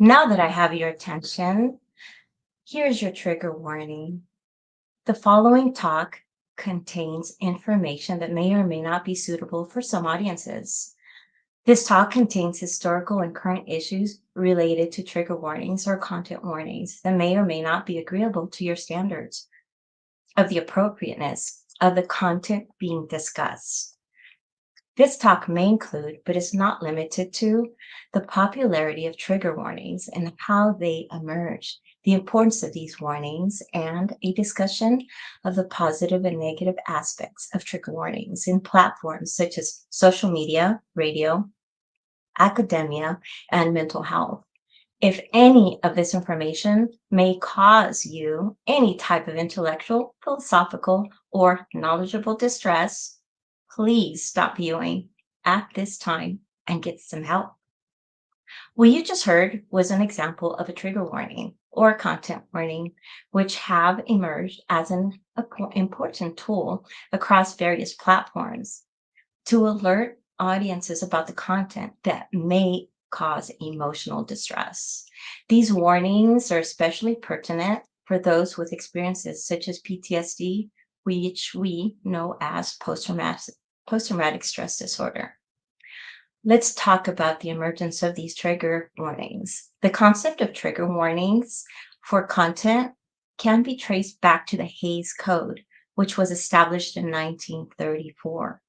Now that I have your attention, here's your trigger warning. The following talk contains information that may or may not be suitable for some audiences. This talk contains historical and current issues related to trigger warnings or content warnings that may or may not be agreeable to your standards of the appropriateness of the content being discussed. This talk may include, but is not limited to, the popularity of trigger warnings and how they emerge, the importance of these warnings, and a discussion of the positive and negative aspects of trigger warnings in platforms such as social media, radio, academia, and mental health. If any of this information may cause you any type of intellectual, philosophical, or knowledgeable distress, please stop viewing at this time and get some help. What you just heard was an example of a trigger warning or content warning, which have emerged as an important tool across various platforms to alert audiences about the content that may cause emotional distress. These warnings are especially pertinent for those with experiences such as PTSD, which we know as post-traumatic stress disorder. Let's talk about the emergence of these trigger warnings. The concept of trigger warnings for content can be traced back to the Hays Code, which was established in 1934.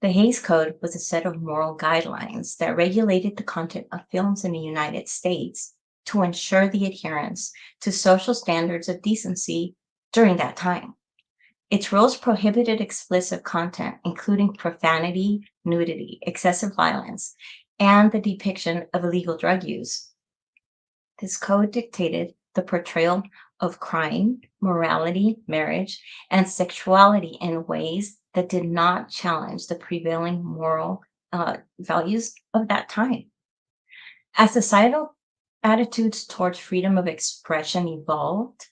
The Hays Code was a set of moral guidelines that regulated the content of films in the United States to ensure the adherence to social standards of decency during that time. Its rules prohibited explicit content, including profanity, nudity, excessive violence, and the depiction of illegal drug use. This code dictated the portrayal of crime, morality, marriage, and sexuality in ways that did not challenge the prevailing moral values of that time. As societal attitudes towards freedom of expression evolved,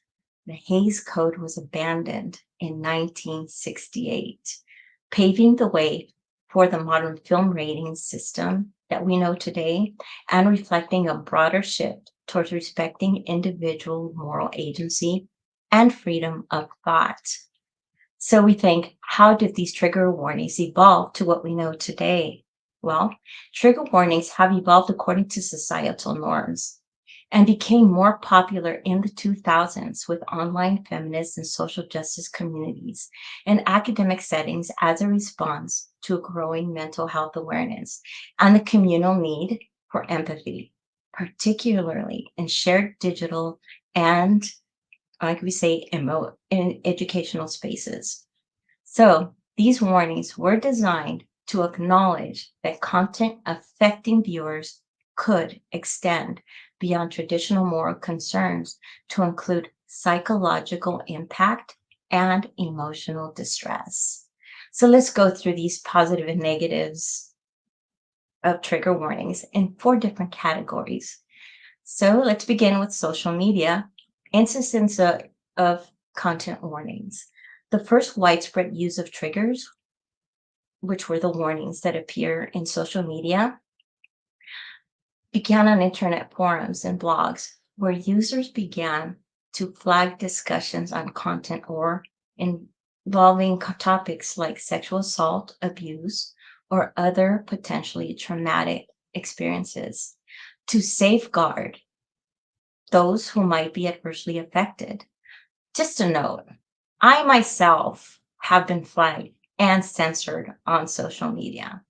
the Hays Code was abandoned in 1968, paving the way for the modern film rating system that we know today and reflecting a broader shift towards respecting individual moral agency and freedom of thought. So we think, how did these trigger warnings evolve to what we know today? Well, trigger warnings have evolved according to societal norms and became more popular in the 2000s with online feminist and social justice communities and academic settings as a response to a growing mental health awareness and the communal need for empathy, particularly in shared digital and, like we say, in educational spaces. So these warnings were designed to acknowledge that content affecting viewers could extend beyond traditional moral concerns to include psychological impact and emotional distress. So let's go through these positive and negatives of trigger warnings in 4 different categories. So let's begin with social media, instances of content warnings. The first widespread use of triggers, which were the warnings that appear in social media, began on internet forums and blogs where users began to flag discussions on content or involving topics like sexual assault, abuse, or other potentially traumatic experiences to safeguard those who might be adversely affected. Just a note, I myself have been flagged and censored on social media.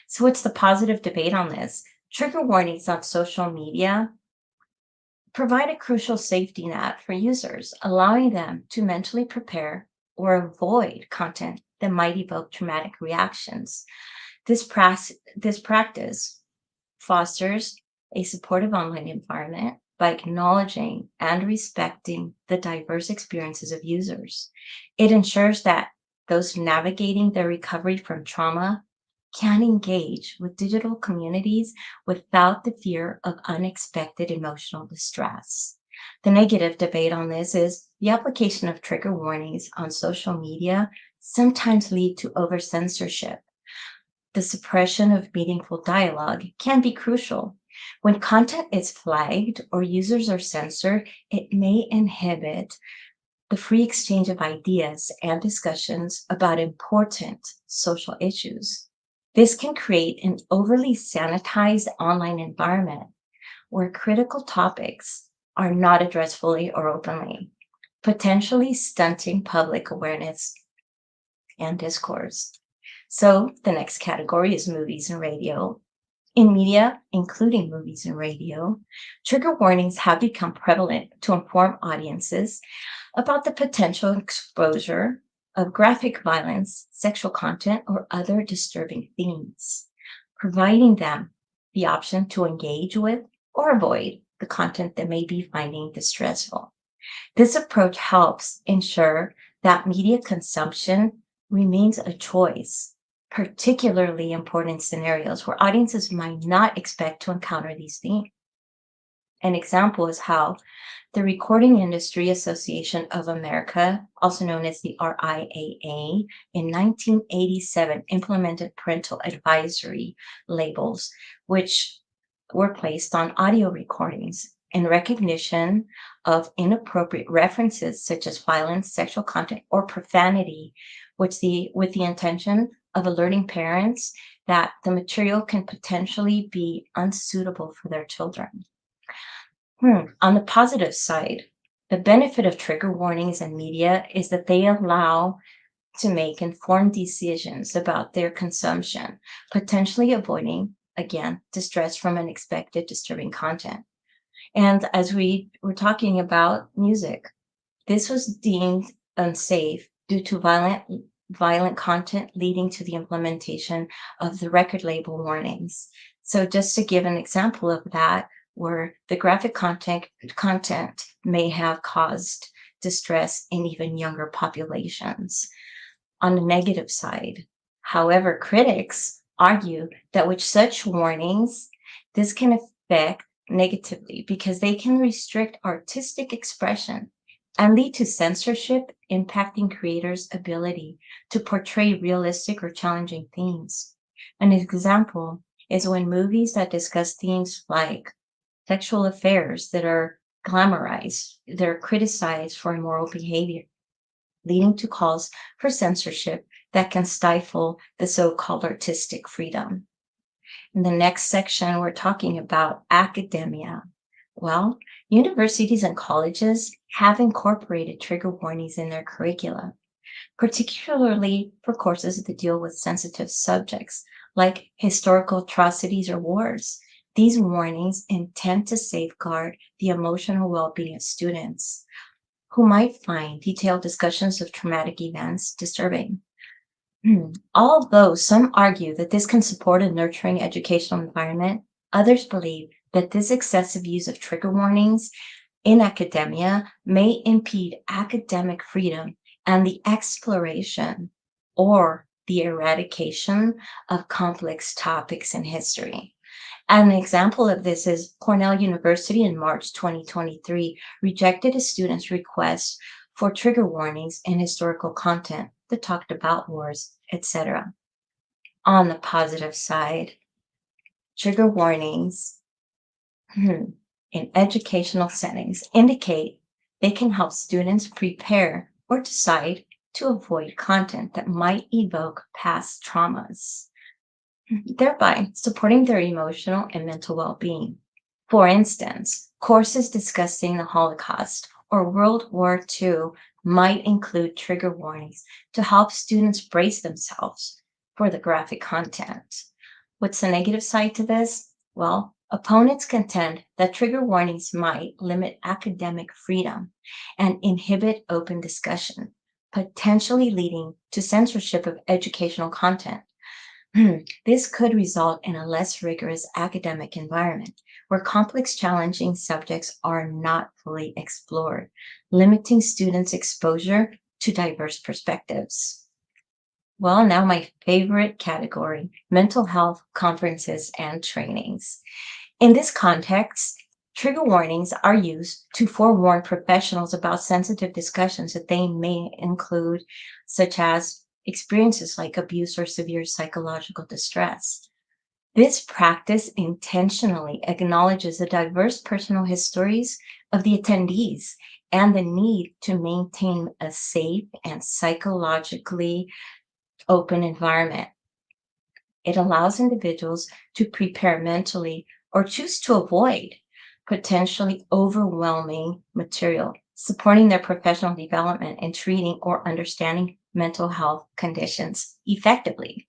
So, what's the positive debate on this? Trigger warnings on social media provide a crucial safety net for users, allowing them to mentally prepare or avoid content that might evoke traumatic reactions. This practice fosters a supportive online environment by acknowledging and respecting the diverse experiences of users. It ensures that those navigating their recovery from trauma can engage with digital communities without the fear of unexpected emotional distress. The negative debate on this is the application of trigger warnings on social media sometimes lead to over censorship. The suppression of meaningful dialogue can be crucial, When content is flagged or users are censored, it may inhibit the free exchange of ideas and discussions about important social issues. This can create an overly sanitized online environment where critical topics are not addressed fully or openly, potentially stunting public awareness and discourse. So, the next category is movies and radio. In media, including movies and radio, trigger warnings have become prevalent to inform audiences about the potential exposure of graphic violence, sexual content, or other disturbing themes, providing them the option to engage with or avoid the content that may be finding distressful. This approach helps ensure that media consumption remains a choice, particularly important scenarios where audiences might not expect to encounter these themes. An example is how the Recording Industry Association of America, also known as the RIAA, in 1987 implemented parental advisory labels, which were placed on audio recordings in recognition of inappropriate references such as violence, sexual content, or profanity, with the intention of alerting parents that the material can potentially be unsuitable for their children. On the positive side, the benefit of trigger warnings in media is that they allow to make informed decisions about their consumption, potentially avoiding, again, distress from unexpected disturbing content. And as we were talking about music, this was deemed unsafe due to violent content leading to the implementation of the record label warnings. So just to give an example of that, where the graphic content may have caused distress in even younger populations. On the negative side, however, critics argue that with such warnings, this can affect negatively because they can restrict artistic expression and lead to censorship, impacting creators' ability to portray realistic or challenging themes. An example is when movies that discuss themes like sexual affairs that are glamorized, they're criticized for immoral behavior, leading to calls for censorship that can stifle the so-called artistic freedom. In the next section, we're talking about academia. Well, universities and colleges have incorporated trigger warnings in their curricula, particularly for courses that deal with sensitive subjects like historical atrocities or wars. These warnings intend to safeguard the emotional well-being of students who might find detailed discussions of traumatic events disturbing. Although some argue that this can support a nurturing educational environment, others believe that this excessive use of trigger warnings in academia may impede academic freedom and the exploration or the eradication of complex topics in history. An example of this is Cornell University in March 2023 rejected a student's request for trigger warnings in historical content that talked about wars, etc. On the positive side, trigger warnings in educational settings indicate they can help students prepare or decide to avoid content that might evoke past traumas, thereby supporting their emotional and mental well-being. For instance, courses discussing the Holocaust or World War II might include trigger warnings to help students brace themselves for the graphic content. What's the negative side to this? Well, opponents contend that trigger warnings might limit academic freedom and inhibit open discussion, potentially leading to censorship of educational content. This could result in a less rigorous academic environment where complex, challenging subjects are not fully explored, limiting students' exposure to diverse perspectives. Well, now my favorite category, mental health conferences and trainings. In this context, trigger warnings are used to forewarn professionals about sensitive discussions that they may include, such as experiences like abuse or severe psychological distress. This practice intentionally acknowledges the diverse personal histories of the attendees and the need to maintain a safe and psychologically open environment. It allows individuals to prepare mentally or choose to avoid potentially overwhelming material, supporting their professional development in treating or understanding mental health conditions effectively.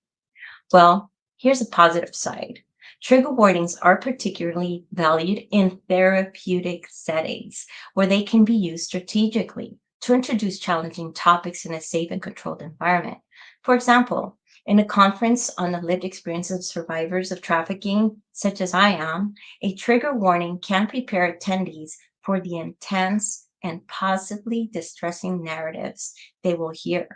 Well, here's a positive side. Trigger warnings are particularly valued in therapeutic settings where they can be used strategically to introduce challenging topics in a safe and controlled environment. For example, in a conference on the lived experience of survivors of trafficking, such as I am, a trigger warning can prepare attendees for the intense and possibly distressing narratives they will hear.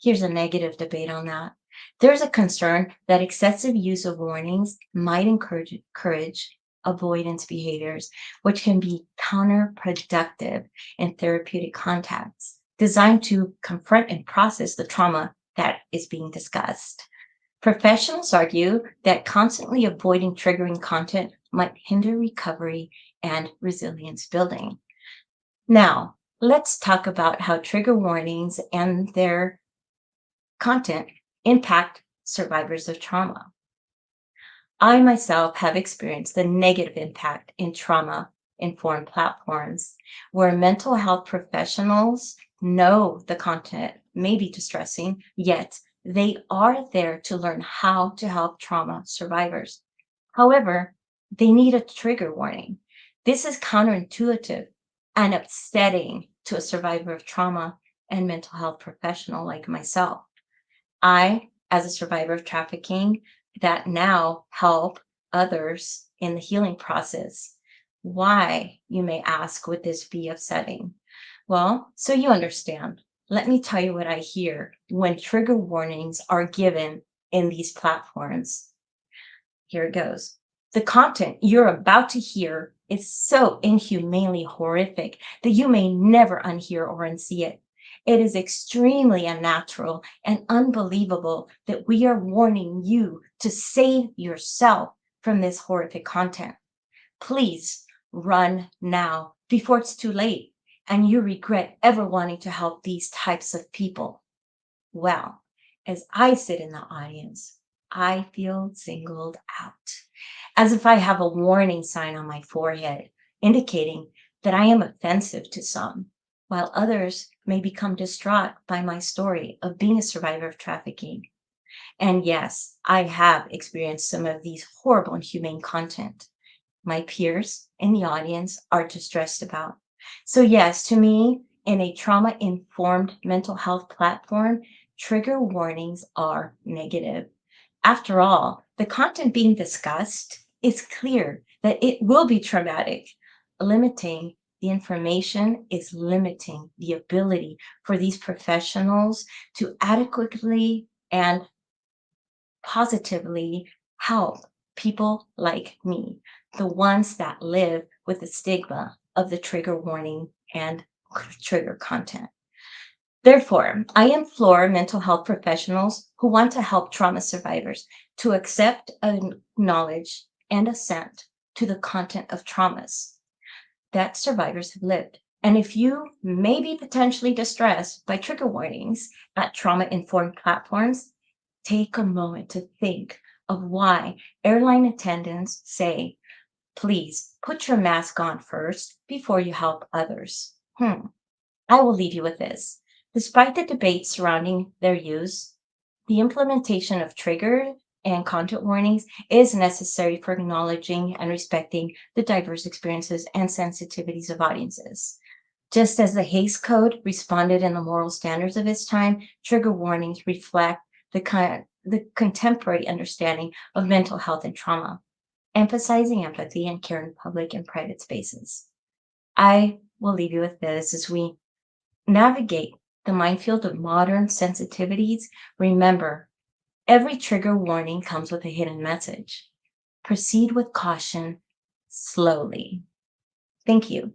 Here's a negative debate on that. There's a concern that excessive use of warnings might encourage avoidance behaviors, which can be counterproductive in therapeutic contexts, designed to confront and process the trauma that is being discussed. Professionals argue that constantly avoiding triggering content might hinder recovery and resilience building. Now, let's talk about how trigger warnings and their content impact survivors of trauma. I myself have experienced the negative impact in trauma informed platforms where mental health professionals know the content may be distressing, yet they are there to learn how to help trauma survivors. However, they need a trigger warning. This is counterintuitive and upsetting to a survivor of trauma and mental health professional like myself. I, as a survivor of trafficking, that now help others in the healing process. Why, you may ask, would this be upsetting? Well, so you understand, let me tell you what I hear when trigger warnings are given in these platforms. Here it goes. The content you're about to hear is so inhumanely horrific that you may never unhear or unsee it. It is extremely unnatural and unbelievable that we are warning you to save yourself from this horrific content. Please run now before it's too late and you regret ever wanting to help these types of people. Well, as I sit in the audience, I feel singled out, as if I have a warning sign on my forehead indicating that I am offensive to some, while others may become distraught by my story of being a survivor of trafficking. And yes, I have experienced some of these horrible and humane content my peers in the audience are distressed about. So, yes, to me, in a trauma informed mental health platform, trigger warnings are negative. After all, the content being discussed is clear that it will be traumatic. Limiting the information is limiting the ability for these professionals to adequately and positively help people like me, the ones that live with the stigma of the trigger warning and trigger content. Therefore, I implore mental health professionals who want to help trauma survivors to accept, acknowledge, and assent to the content of traumas that survivors have lived. And if you may be potentially distressed by trigger warnings at trauma informed platforms, take a moment to think of why airline attendants say, please put your mask on first before you help others. I will leave you with this. Despite the debate surrounding their use, the implementation of trigger and content warnings is necessary for acknowledging and respecting the diverse experiences and sensitivities of audiences. Just as the Hays Code responded in the moral standards of its time, trigger warnings reflect the contemporary understanding of mental health and trauma, emphasizing empathy and care in public and private spaces. I will leave you with this as we navigate the minefield of modern sensitivities. Remember, every trigger warning comes with a hidden message. Proceed with caution slowly. Thank you.